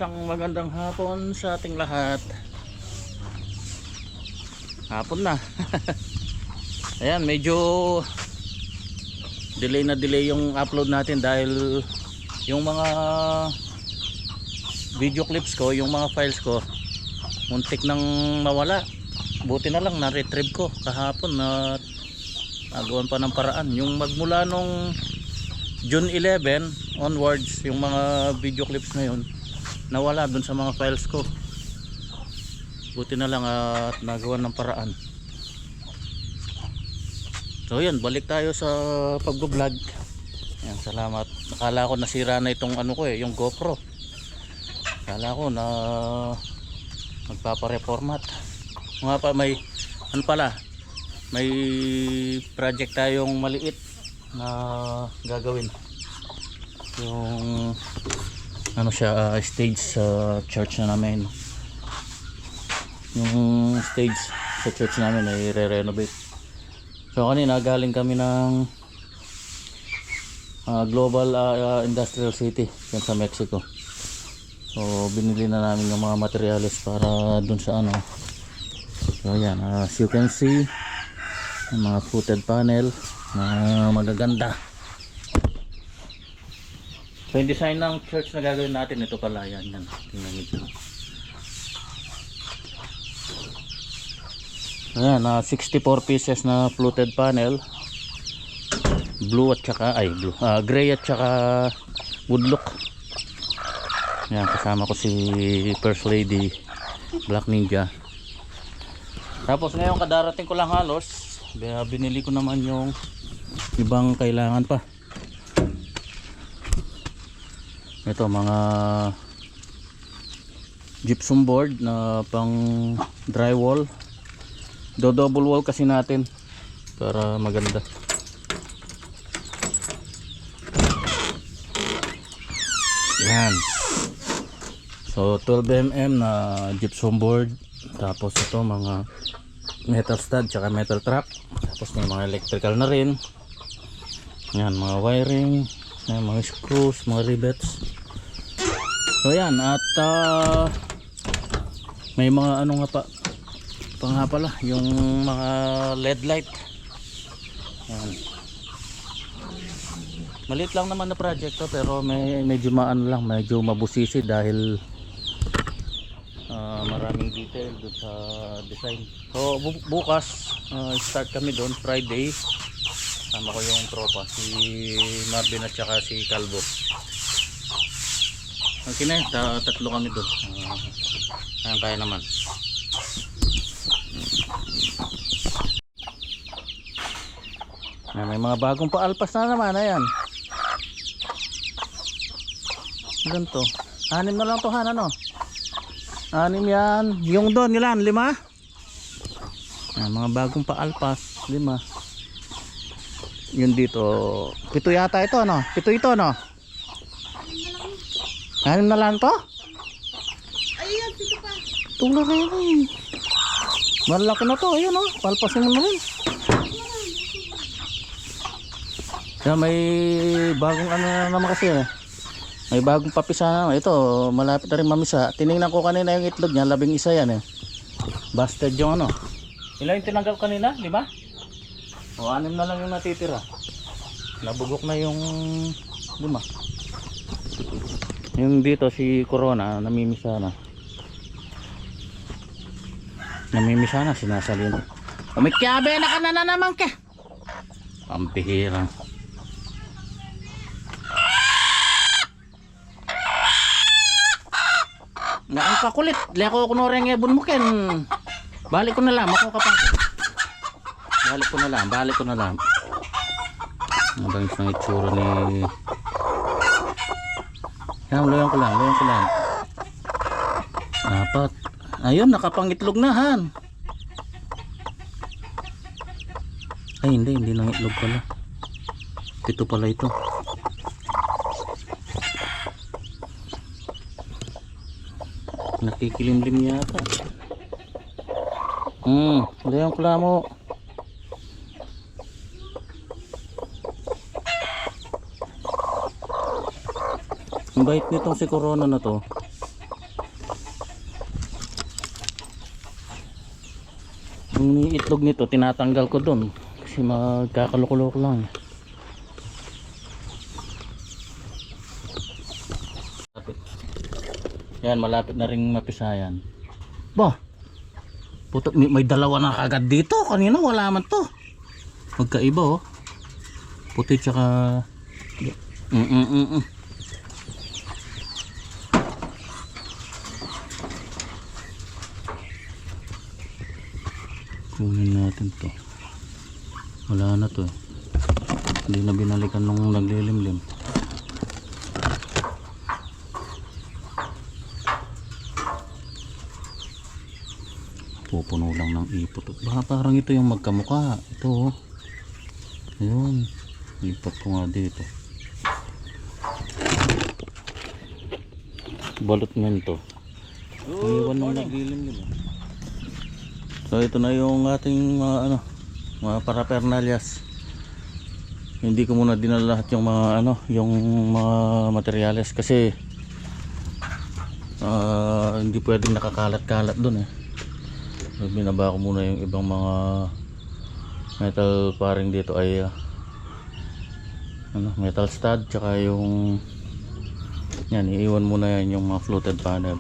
Isang magandang hapon sa ating lahat. Hapon na. Ayan, medyo delay na delay yung upload natin dahil yung mga video clips ko, yung mga files ko muntik nang mawala. Buti na lang na-retrieve ko kahapon na nagawan pa ng paraan. Yung magmula nung June 11 onwards, yung mga video clips na yun nawala dun sa mga files ko. Buti na lang at nagawan ng paraan. So yan, balik tayo sa pagbo-vlog. Yan, salamat. Nakala ko nasira na itong ano ko yung GoPro. Akala ko na magpapa-reformat. Nga pa may ano pala, may project tayong maliit na gagawin. Yung ano siya, stage sa church na namin. Yung stage sa church namin ay re-renovate. So kanina galing kami ng Global Industrial City yan sa Mexico. So binili na namin yung mga materials para dun sa ano. So yan, as you can see, yung mga footed panel na magaganda. So yung design ng church na gagawin natin, ito pala yan. Tingnan nyo. Ayan, 64 pieces na fluted panel. Blue at saka, gray at saka wood look. Ayan, kasama ko si First Lady Black Ninja. Tapos ngayon kadarating ko lang halos, binili ko naman yung ibang kailangan pa. Ito mga gypsum board na pang drywall. Double wall kasi natin para maganda. Yan. So 12mm na gypsum board. Tapos ito mga metal stud tsaka metal trap. Tapos may mga electrical na rin. Yan, mga wiring. Yan, mga screws, mga rivets. So yan, at may mga ano nga nga pala, yung mga LED light. Yan. Maliit lang naman na project to, pero medyo medyo mabusisi dahil maraming detail doon sa design. So bukas start kami doon, Friday. Sama ko yung tropa, si Marvin at saka si Calvo. Okay na, tatlo kami doon. Kaya naman. May mga bagong paalpas na naman. Ayan. Ganito. 6 na lang to, Han, ano? 6 yan. Yung doon, ilan? 5? Mga bagong paalpas. 5. Yun dito. 7 yata ito, no? 7 ito, no? 6 na lang to? Ayan, 7 pa. Itong laki yun eh. Malaki na to. Ayun, no? Palpasin mo na rin. Kaya may bagong ano na naman kasi eh. May bagong papisa na. Ito, malapit na rin mamisa. Tinignan ko kanina yung itlog niya, 11 yan eh. Busted yung ano. Ilan yung tinanggal kanina? 5? O 6 na lang yung natitira. Nabugok na yung 5. Yung dito si Corona, namimisa na. Namimisa na, sinasalin. Umikyabe na ka na naman ka. Pampihirang. Na ang kakulit, leko ko noreng ebon mo ken. Balik ko na lang, ako kapang. Balik ko na lang. Ang bangis ng itsura ni. Yan, loyan ko lang. 4. Ayun, nakapangitlog na, Han. Ay, hindi nang itlog pala. 7 pala ito. Nakikilimlim yata. Loyan ko lang mo. Ang bait nitong si Corona na to. Yung itlog nito tinatanggal ko doon kasi magkakalukulok lang. Yan, malapit na ring mapisayan. Bah, puto, may dalawa na kagad dito. Kanina wala man to. Magkaiba oh. Puti tsaka kunin natin to. Wala na to eh. Hindi na binalikan nung naglilimlim. Pupuno lang ng ipot. Baka parang ito yung magkamukha. Ito oh. Ayun. Lipat ko nga dito. Balot nga ito. Iwan nung naglilimlim. So ito na yung ating mga mga parapernalyas. Hindi ko muna dinala lahat yung mga yung mga materyales kasi hindi pwedeng nakakalat-kalat doon eh. Binaba ko muna yung ibang mga metal paring dito ay metal stud tsaka yung yan, iiwan muna yan yung mga fluted panel.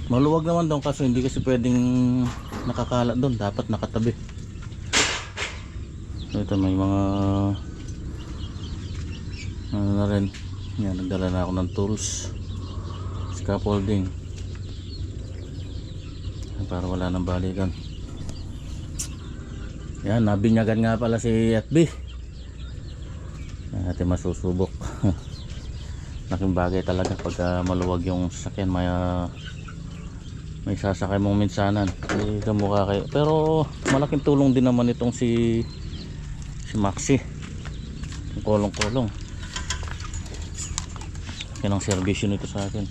Maluwag naman doon kaso hindi kasi pwedeng nakakalat doon, dapat nakatabi. So ito may mga na rin yan, nagdala na ako ng tools, scaffolding para wala nang balikan. Yan, nabinyagan nga pala si FB. Natin masusubok. Laking bagay talaga pag maluwag yung sasakyan, may sasakay mong minsanan. Hindi kamukha kayo. Pero malaking tulong din naman itong si Maxi. Yung kolong-kolong. Yan ang servisyo nito sa akin.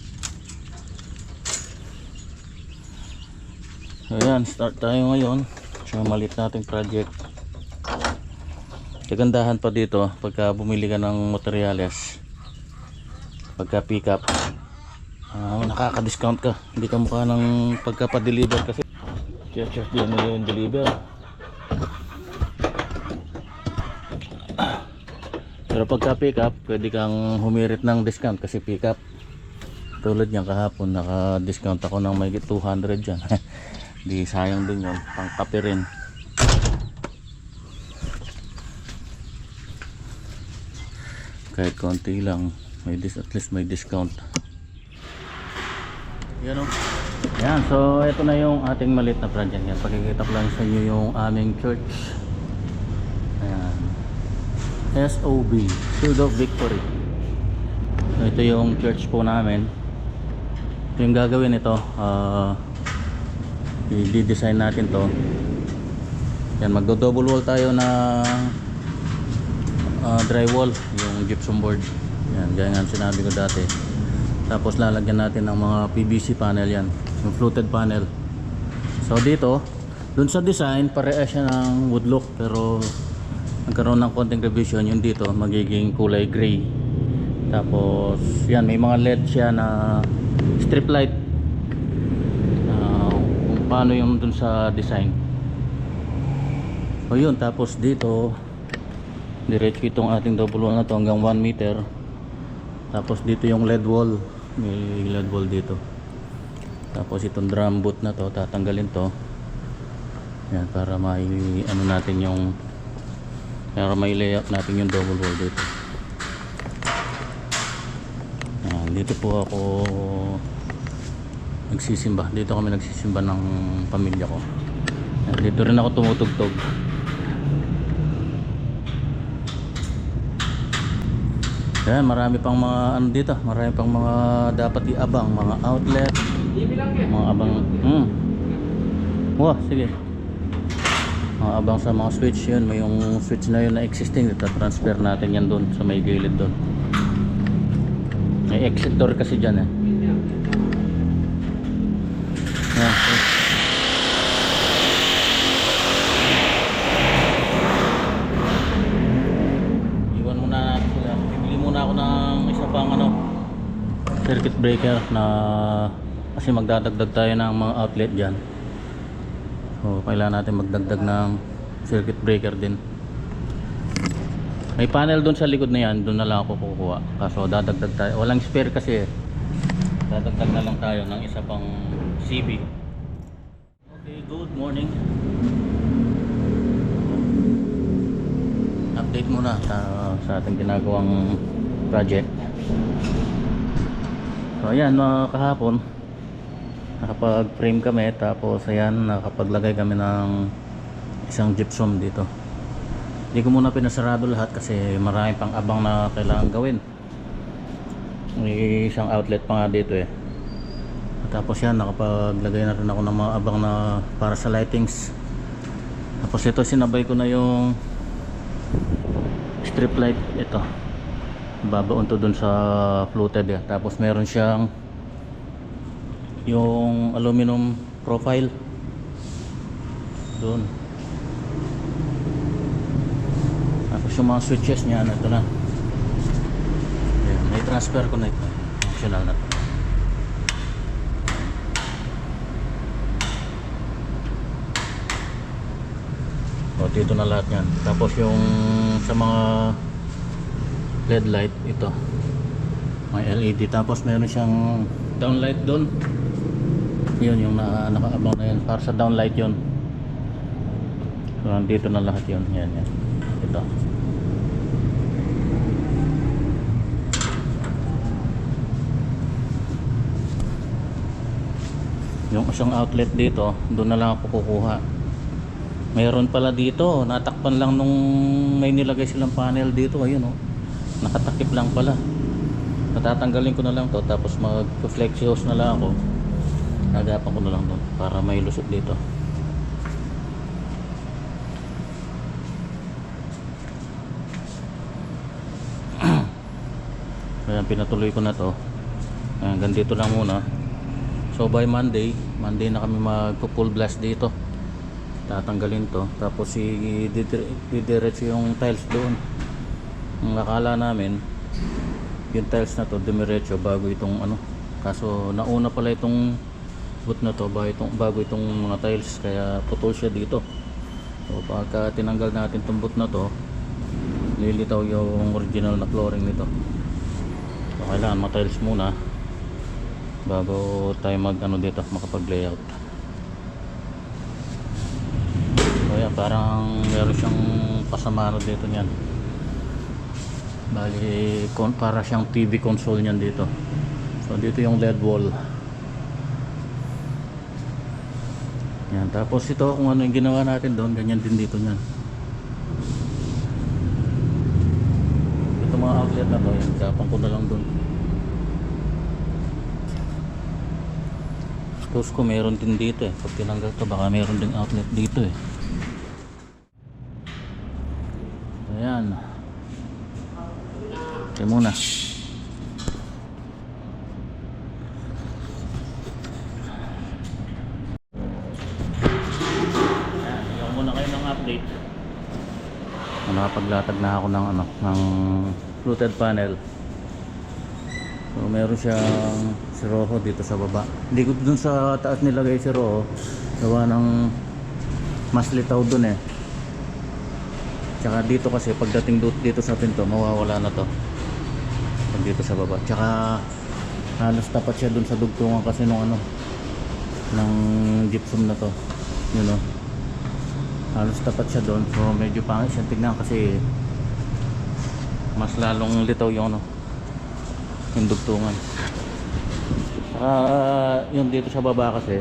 So yan, start tayo ngayon sa maliit nating project. Kagandahan pa dito pagka bumili ka ng materyales, pagka pick up nakaka-discount ka. Hindi ka mukha ng pagka pa-deliver kasi charge din nila yung deliver. Pero pagka pick up pwede kang humirit ng discount kasi pick up. Tulad niyan kahapon naka-discount ako ng may 200 dyan. Di sayang din yun, pang kape rin. Kahit konti lang at least may discount. Yan o. Yan, so ito na yung ating maliit na project. Yan, pakikita ko lang sa inyo yung aming church. Ayan, SOB, Sword of Victory. So, ito yung church po namin. Ito yung gagawin ito, i-design natin to. Yan, magdo-double wall tayo na drywall, yung gypsum board. Yan, gaya nga sinabi ko dati. Tapos lalagyan natin ng mga PVC panel yan, yung fluted panel. So dito, dun sa design pareha siya ng wood look, pero nagkaroon ng konting revision. Yung dito magiging kulay gray. Tapos yan, may mga LED siya na strip light, kung paano yung dun sa design. So yun, tapos dito diretso itong ating double wall na to hanggang 1 meter. Tapos dito yung LED wall, may LED wall dito. Tapos itong drum boot na to, tatanggalin to. Yan, para may natin yung, para may layout natin yung double wall dito. Yan, dito po ako nagsisimba. Dito kami nagsisimba ng pamilya ko. Yan, dito rin ako tumutugtog. Yan, marami pang mga dito, marami pang mga dapat iabang, mga outlet, mga abang. Wah, sige. Mga abang sa mga switch, yun, may yung switch na yun na existing, transfer natin yan doon sa may gilid doon. May exit door kasi dyan eh. Yan, circuit breaker na kasi magdadagdag tayo ng mga outlet dyan. So kailangan natin magdagdag ng circuit breaker din. May panel doon sa likod na yan, doon na lang ako kukuha. Kaso dadagdag tayo, walang spare kasi eh. Dadagdag na lang tayo ng isa pang CB. Okay, good morning. Update muna sa ating ginagawang project. So ayan, kahapon nakapag-frame kami, tapos ayan, nakapaglagay kami ng isang gypsum dito. Hindi ko muna pinasarado lahat kasi marami pang abang na kailangan gawin. May isang outlet pa nga dito eh. Tapos yan, nakapaglagay na rin ako ng mga abang na para sa lightings. Tapos ito, sinabay ko na yung strip light. Ito, babaon to dun sa fluted eh. Tapos meron siyang yung aluminum profile dun. Tapos yung mga switches niya, ito na. Ayan, may transfer ko na ito. Optional na ito. O, dito na lahat yan. Tapos yung sa mga LED light, ito may LED. Tapos meron siyang downlight doon. Yun yung nakaabang na yan. Para sa downlight yun. So dito na lahat yun. Yan, yan. Ito. Yung isang outlet dito, doon na lang ako kukuha. Mayroon pala dito, natakpan lang nung may nilagay silang panel dito. Ayun oh, nakatakip lang pala. Natatanggalin ko na lang to, tapos mag-flexi hose na lang ako. Nagapan ko na lang doon para may lusot dito. Kaya pinatuloy ko na to. Hanggang dito lang muna. So by Monday na kami mag-full blast dito. Tatanggalin to, tapos didiretso yung tiles doon. Ang akala namin yung tiles na to dumiretso bago itong ano, kaso nauna pala itong boot na to bago itong mga tiles, kaya putol siya dito. So pagka tinanggal natin itong boot na to, lilitaw yung original na flooring nito. So kailangan ma-tiles muna bago tayo mag ano dito, makapag layout. Kaya parang meron siyang pasamano dito niyan. Bali, para siyang TV console niyan dito. So dito yung LED wall. Yan, tapos ito kung ano yung ginawa natin doon, ganyan din dito niyan. Ito mga outlet na to, yan, kapang ko na lang doon. Tapos ko meron din dito eh. Pag tinanggal to, baka meron din outlet dito eh. Ayan. Okay muna. Ayan, bigyan muna kayo ng update. Nakapaglatag na ako ng ano, ng fluted panel. So meron siyang siroho dito sa baba. Hindi ko dun sa taas nilagay siroho. Gawa ng mas litaw dun eh. Tsaka dito kasi pagdating dito sa pinto, mawawala na to. Pag dito sa baba. Tsaka halos tapat siya dun sa dugtungan kasi nung ano, ng gypsum na to. Yun o. Halos tapat siya dun. So medyo pangit siya tignan kasi mas lalong litaw yung ano, yung dugtungan. Yung dito sa baba kasi,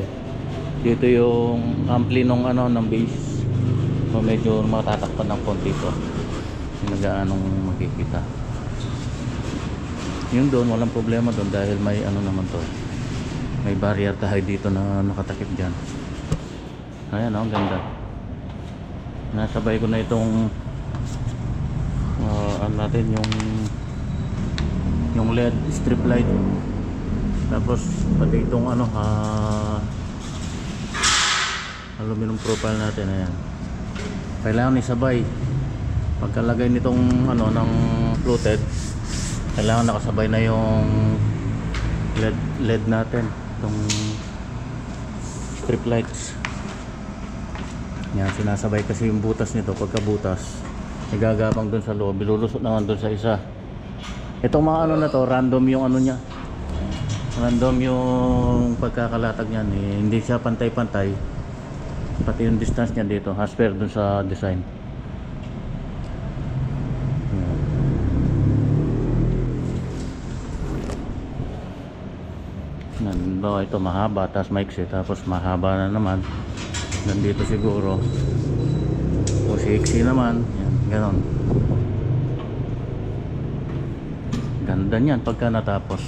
dito yung ampli nung ano, ng base. So medyo matatakpan ng konti ito. Hindi gaanong makikita. Yung doon, walang problema doon dahil may ano naman to. May barrier tayo dito na nakatakip dyan. Ayan oh, ganda. Nasabay ko na itong ano natin, yung LED strip light. Tapos pati itong ano, aluminum profile natin. Ayan, kailangan isabay. Pagkalagay nitong ano ng fluted, kailangan nakasabay na yung LED natin. itong strip lights. Yan, sinasabay kasi yung butas nito. Pagka butas, nagagapang dun sa loob, bilulusot naman dun sa isa. Itong mga ano na to, random yung ano niya, random yung pagkakalatag niyan, eh, hindi siya pantay-pantay, pati yung distance niya dito as per dun sa design. Bawa ito mahaba, tapos maiksi, tapos mahaba na naman nandito siguro, o iksi naman yan, ganon. Ganda niyan pagka natapos.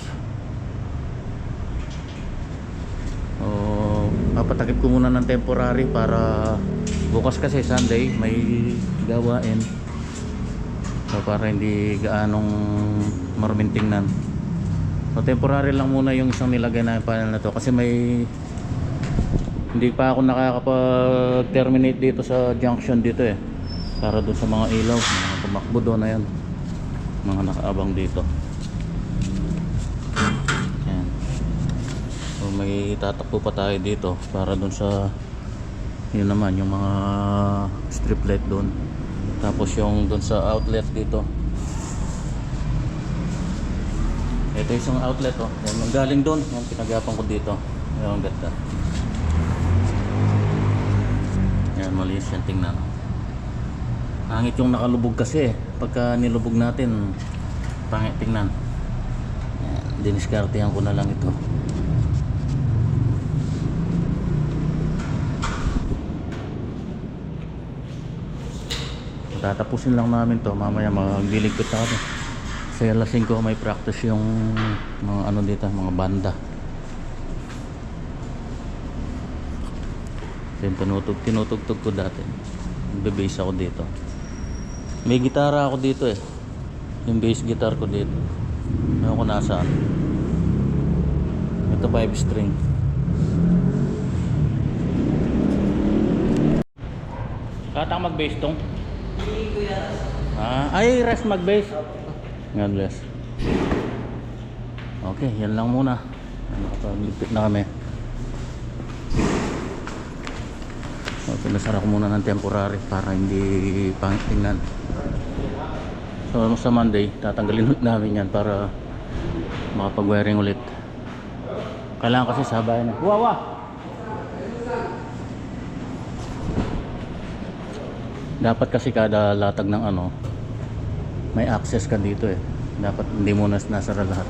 O papatakip ko muna ng temporary para bukas kasi Sunday may gawain, so para hindi gaanong maruming tingnan. So temporary lang muna yung isang nilagay na panel na to kasi hindi pa ako nakakapag-terminate dito sa junction dito eh, para dun sa mga ilaw, mga tumakbo doon na yan, mga nakaabang dito. Yan. So may tatakbo pa tayo dito para dun sa yun naman yung mga strip light doon, tapos yung dun sa outlet dito. Ito yung isang outlet oh. Yan, galing doon, yung pinagapang ko dito. Yung ganda. Yan, malinis yan, tingnan. Pangit yung nakalubog kasi eh. Pagka nilubog natin, pangit tingnan. Yan, diniskartehan ko na lang ito. Tatapusin lang namin to, mamaya magliligpit na kami. Kasi alas 5 may practice yung mga ano dito, mga banda. Yung tinutugtog ko dati. Nagbe-bass ako dito. May gitara ako dito eh. Yung bass guitar ko dito. Ewan ko nasaan. Ito 5 string. Katang mag-bass tong? Ay, rest mag-bass. God bless. Okay, yan lang muna. Nakapagligpit na kami. So, pinasara ko muna ng temporary para hindi pangit tingnan. So, sa Monday, tatanggalin ulit namin yan para makapag-wiring ulit. Kailangan kasi sabayan na. Wawa! Dapat kasi kada latag ng ano, may access ka dito eh. Dapat hindi mo nasara lahat.